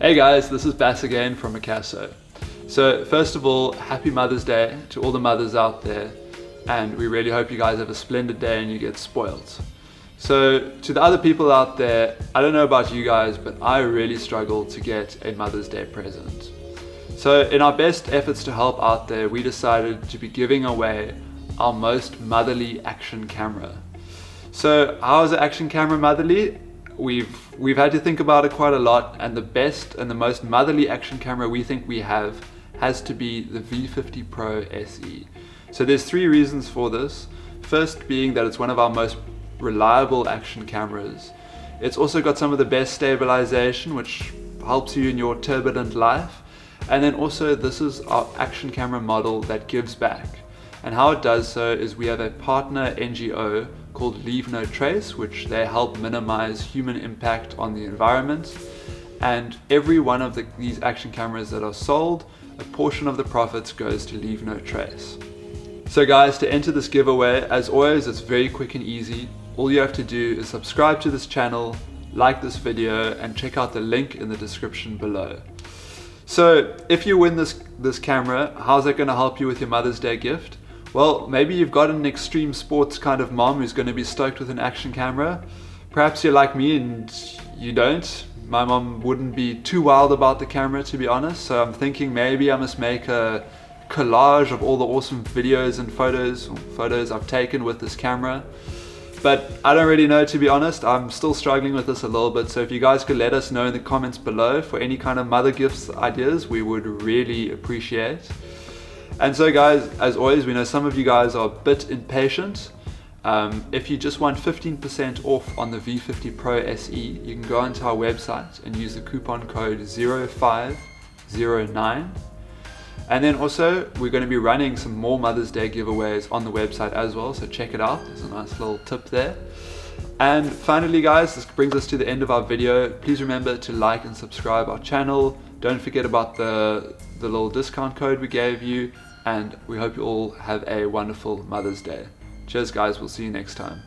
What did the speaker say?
Hey guys, this is Bass again from AKASO. So first of all, happy Mother's Day to all the mothers out there, and we really hope you guys have a splendid day and you get spoiled. So to the other people out there, I don't know about you guys, but I really struggle to get a Mother's Day present. So in our best efforts to help out there, we decided to be giving away our most motherly action camera. So how is an action camera motherly? We've had to think about it quite a lot, and the best and the most motherly action camera we think we have has to be the V50 Pro SE. So there's three reasons for this. First being that it's one of our most reliable action cameras. It's also got some of the best stabilization, which helps you in your turbulent life. And then also this is our action camera model that gives back. And how it does so is we have a partner NGO called Leave No Trace, which they help minimize human impact on the environment. And every one of these action cameras that are sold, a portion of the profits goes to Leave No Trace. So guys, to enter this giveaway, as always, it's very quick and easy. All you have to do is subscribe to this channel, like this video, and check out the link in the description below. So if you win this camera, how's that going to help you with your Mother's Day gift? Well, maybe you've got an extreme sports kind of mom who's going to be stoked with an action camera. Perhaps you're like me and you don't. My mom wouldn't be too wild about the camera, to be honest. So I'm thinking maybe I must make a collage of all the awesome videos and photos I've taken with this camera. But I don't really know, to be honest. I'm still struggling with this a little bit. So if you guys could let us know in the comments below for any kind of mother gifts ideas, we would really appreciate. And so guys, as always, we know some of you guys are a bit impatient. If you just want 15% off on the V50 Pro SE, you can go onto our website and use the coupon code 0509. And then also, we're going to be running some more Mother's Day giveaways on the website as well, so check it out. There's a nice little tip there. And finally guys, this brings us to the end of our video. Please remember to like and subscribe our channel. Don't forget about the little discount code we gave you, and we hope you all have a wonderful Mother's Day. Cheers guys, we'll see you next time.